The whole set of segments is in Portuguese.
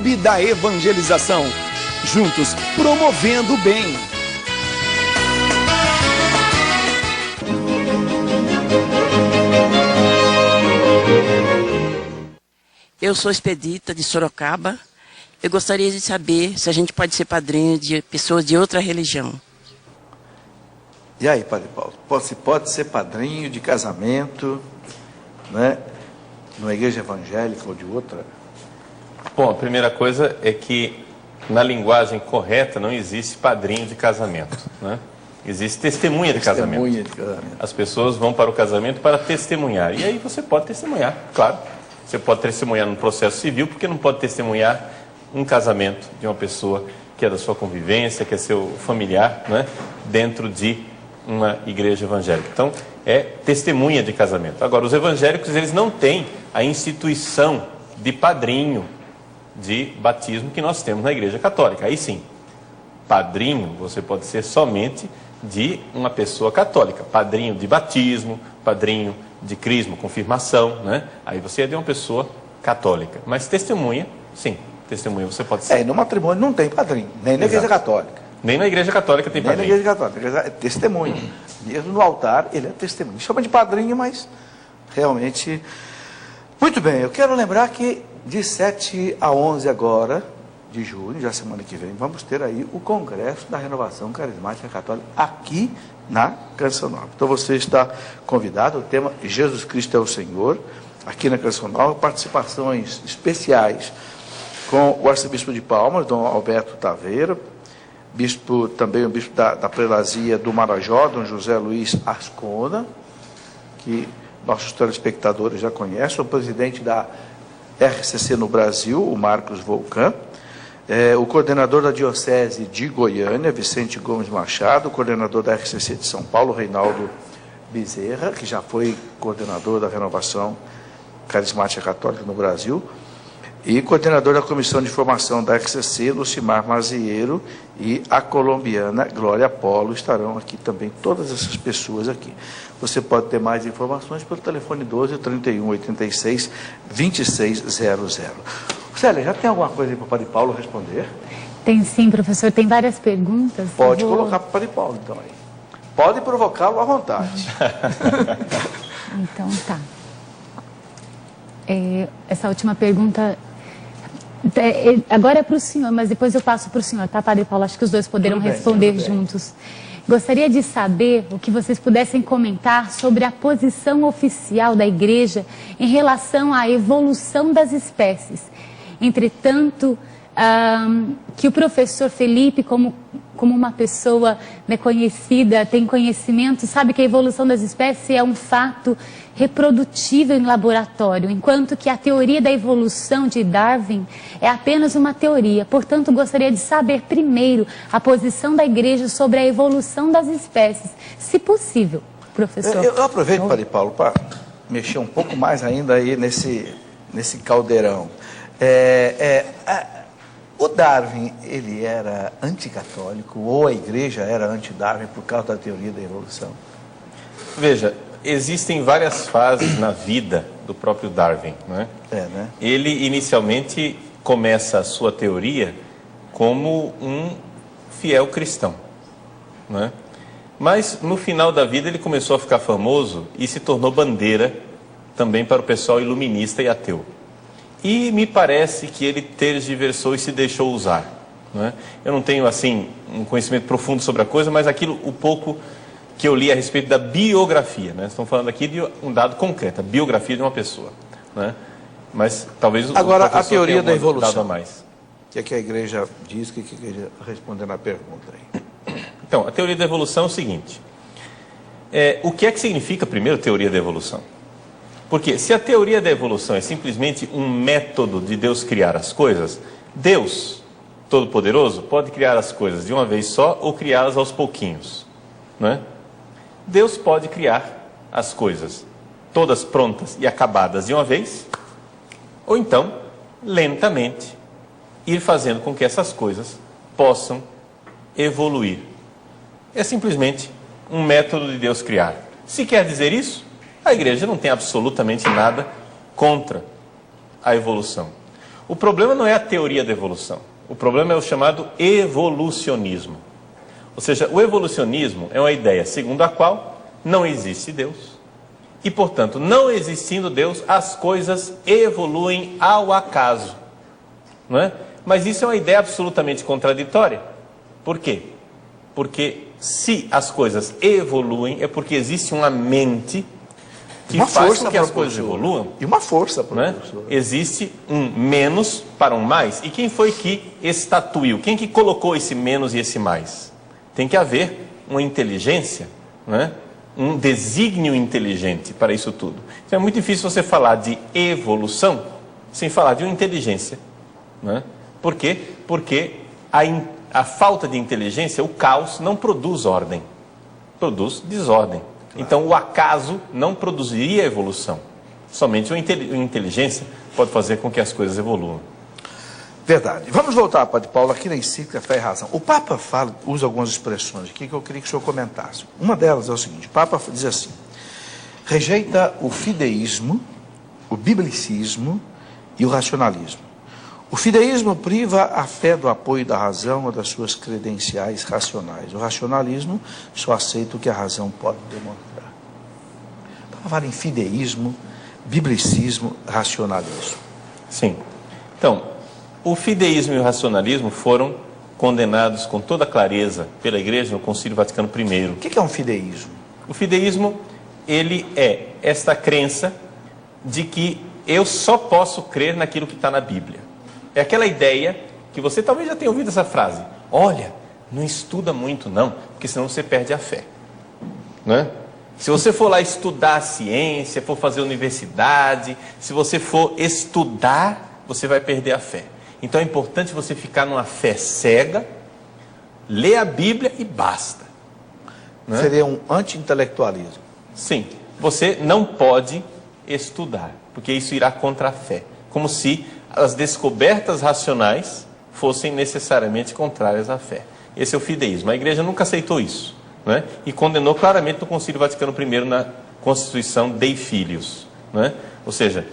Clube da Evangelização. Juntos, promovendo o bem. Eu sou Expedita, de Sorocaba. Eu gostaria de saber se a gente pode ser padrinho de pessoas de outra religião. E aí, Padre Paulo? Você pode ser padrinho de casamento, né? Numa igreja evangélica ou de outra? Bom, a primeira coisa é que na linguagem correta não existe padrinho de casamento, né? Existe testemunha de casamento. Testemunha de casamento. As pessoas vão para o casamento para testemunhar. E aí você pode testemunhar, claro. Você pode testemunhar no processo civil, porque não pode testemunhar um casamento de uma pessoa que é da sua convivência, que é seu familiar, né? Dentro de uma igreja evangélica. Então, é testemunha de casamento. Agora, os evangélicos, eles não têm a instituição de padrinho de batismo que nós temos na igreja católica. Aí sim, padrinho você pode ser somente de uma pessoa católica. Padrinho de batismo, padrinho de crisma, confirmação, né? Aí você é de uma pessoa católica. Mas testemunha, sim, testemunha você pode ser. No matrimônio não tem padrinho, nem na igreja católica. Nem na igreja católica tem padrinho. Nem na igreja católica, é testemunha. Mesmo no altar, ele é testemunha. Chama de padrinho, mas realmente... Muito bem, eu quero lembrar que de 7 a 11 agora, de julho, já semana que vem, vamos ter aí o Congresso da Renovação Carismática Católica aqui na Canção Nova. Então você está convidado, o tema Jesus Cristo é o Senhor, aqui na Canção Nova, participações especiais com o arcebispo de Palmas, Dom Alberto Taveira, também o bispo da prelazia do Marajó, Dom José Luiz Ascona, que nossos telespectadores já conhecem, o presidente da RCC no Brasil, o Marcos Volcan, o coordenador da Diocese de Goiânia, Vicente Gomes Machado, o coordenador da RCC de São Paulo, Reinaldo Bezerra, que já foi coordenador da Renovação Carismática Católica no Brasil, e coordenador da Comissão de Formação da RCC, Lucimar Mazieiro, e a colombiana Glória Polo, estarão aqui também, todas essas pessoas aqui. Você pode ter mais informações pelo telefone 12 31 86 2600. Célia, já tem alguma coisa aí para o Padre Paulo responder? Tem sim, professor, tem várias perguntas. Pode colocar para o Padre Paulo, então, aí. Pode provocá-lo à vontade. Então, tá. Essa última pergunta... agora é para o senhor, mas depois eu passo para o senhor, tá, Padre Paulo? Acho que os dois poderão responder juntos. Gostaria de saber o que vocês pudessem comentar sobre a posição oficial da Igreja em relação à evolução das espécies. Entretanto, que o professor Felipe, como uma pessoa, né, conhecida, tem conhecimento, sabe que a evolução das espécies é um fato reprodutível em laboratório, enquanto que a teoria da evolução de Darwin é apenas uma teoria. Portanto, gostaria de saber primeiro a posição da Igreja sobre a evolução das espécies, se possível, professor. Eu aproveito, Padre Paulo, para mexer um pouco mais ainda aí nesse caldeirão. O Darwin, ele era anticatólico, ou a Igreja era anti-Darwin por causa da teoria da evolução? Veja, existem várias fases na vida do próprio Darwin, né? Né? Ele inicialmente começa a sua teoria como um fiel cristão, né? Mas no final da vida ele começou a ficar famoso e se tornou bandeira também para o pessoal iluminista e ateu. E me parece que ele tergiversou e se deixou usar, né? Eu não tenho assim um conhecimento profundo sobre a coisa, mas o pouco que eu li a respeito da biografia, né? Estamos falando aqui de um dado concreto, a biografia de uma pessoa, né? Mas talvez agora a teoria da evolução. Dado a mais. O que é que a Igreja diz? O que é que a Igreja respondendo à pergunta aí? Então, a teoria da evolução é o seguinte: o que é que significa primeiro teoria da evolução? Porque se a teoria da evolução é simplesmente um método de Deus criar as coisas, Deus, Todo-Poderoso, pode criar as coisas de uma vez só ou criá-las aos pouquinhos, né? Deus pode criar as coisas todas prontas e acabadas de uma vez, ou então, lentamente, ir fazendo com que essas coisas possam evoluir. É simplesmente um método de Deus criar. Se quer dizer isso, a Igreja não tem absolutamente nada contra a evolução. O problema não é a teoria da evolução. O problema é o chamado evolucionismo. Ou seja, o evolucionismo é uma ideia segundo a qual não existe Deus. E, portanto, não existindo Deus, as coisas evoluem ao acaso. Não é? Mas isso é uma ideia absolutamente contraditória. Por quê? Porque se as coisas evoluem, é porque existe uma mente que faz com que as coisas evoluam. E uma força, professor. Existe um menos para um mais. E quem foi que estatuiu? Quem que colocou esse menos e esse mais? Tem que haver uma inteligência, né? Um desígnio inteligente para isso tudo. Então é muito difícil você falar de evolução sem falar de uma inteligência. Né? Por quê? Porque a falta de inteligência, o caos, não produz ordem, produz desordem. Então o acaso não produziria evolução. Somente uma inteligência pode fazer com que as coisas evoluam. Verdade. Vamos voltar, Padre Paulo, aqui na encíclica Fé e Razão. O Papa usa algumas expressões aqui que eu queria que o senhor comentasse. Uma delas é o seguinte: o Papa diz assim: rejeita o fideísmo, o biblicismo e o racionalismo. O fideísmo priva a fé do apoio da razão ou das suas credenciais racionais. O racionalismo só aceita o que a razão pode demonstrar. Então, fala em fideísmo, biblicismo, racionalismo. Sim. Então, o fideísmo e o racionalismo foram condenados com toda clareza pela Igreja no Concílio Vaticano I. O que é um fideísmo? O fideísmo, ele é esta crença de que eu só posso crer naquilo que está na Bíblia. É aquela ideia que você talvez já tenha ouvido essa frase: olha, não estuda muito não, porque senão você perde a fé. Não é? Se você for lá estudar a ciência, for fazer universidade, se você for estudar, você vai perder a fé. Então é importante você ficar numa fé cega, ler a Bíblia e basta. Não é? Seria um anti-intelectualismo. Sim, você não pode estudar, porque isso irá contra a fé. Como se as descobertas racionais fossem necessariamente contrárias à fé. Esse é o fideísmo. A Igreja nunca aceitou isso, não é? E condenou claramente no Concílio Vaticano I, na Constituição Dei Filius. Não é? Ou seja,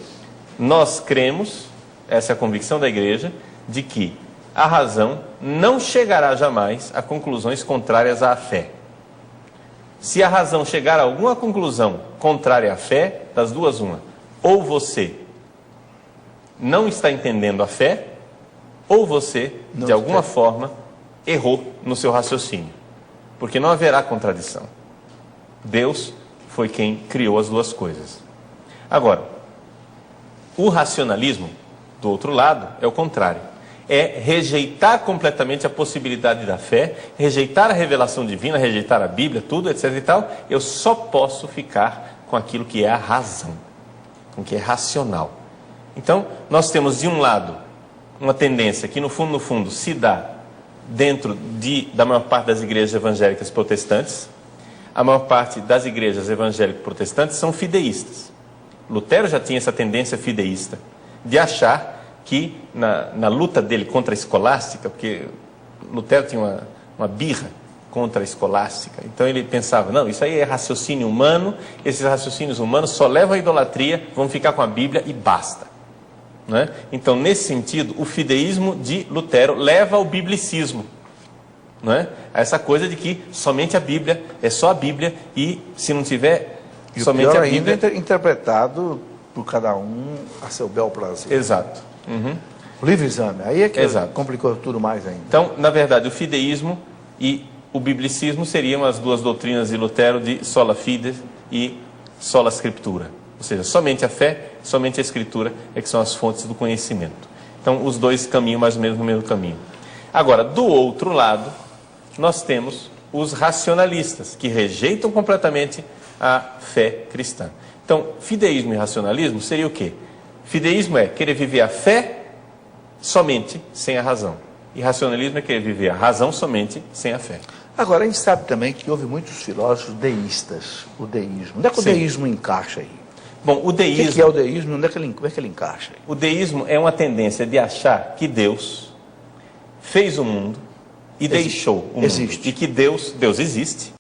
nós cremos, essa é a convicção da Igreja, de que a razão não chegará jamais a conclusões contrárias à fé. Se a razão chegar a alguma conclusão contrária à fé, das duas uma: ou você não está entendendo a fé, ou você, de alguma forma, errou no seu raciocínio. Porque não haverá contradição. Deus foi quem criou as duas coisas. Agora, o racionalismo, do outro lado, é o contrário. É rejeitar completamente a possibilidade da fé, rejeitar a revelação divina, rejeitar a Bíblia, tudo, etc. e tal. Eu só posso ficar com aquilo que é a razão, com o que é racional. Então, nós temos de um lado uma tendência que no fundo se dá dentro da maior parte das igrejas evangélicas protestantes. A maior parte das igrejas evangélicas protestantes são fideístas. Lutero já tinha essa tendência fideísta, de achar que na luta dele contra a escolástica, porque Lutero tinha uma birra contra a escolástica, então ele pensava: não, isso aí é raciocínio humano, esses raciocínios humanos só levam à idolatria, vamos ficar com a Bíblia e basta. Não é? Então, nesse sentido, o fideísmo de Lutero leva ao biblicismo. Não é? A essa coisa de que somente a Bíblia, é só a Bíblia, e se não tiver e somente o pior a Bíblia... ainda é interpretado por cada um a seu bel prazer. Exato. Uhum. O livre-exame, aí é que Exato. complicou tudo mais ainda. Então, na verdade, o fideísmo e o biblicismo seriam as duas doutrinas de Lutero, de sola fide e sola scriptura. Ou seja, somente a fé, somente a Escritura é que são as fontes do conhecimento. Então, os dois caminham mais ou menos no mesmo caminho. Agora, do outro lado, nós temos os racionalistas, que rejeitam completamente a fé cristã. Então, fideísmo e racionalismo seria o quê? Fideísmo é querer viver a fé somente sem a razão. E racionalismo é querer viver a razão somente sem a fé. Agora, a gente sabe também que houve muitos filósofos deístas, o deísmo. Onde é que o deísmo encaixa aí? Bom, o deísmo... O que é o deísmo? Como é que ele encaixa aí? O deísmo é uma tendência de achar que Deus fez o mundo e deixou o mundo. Existe. E que Deus existe,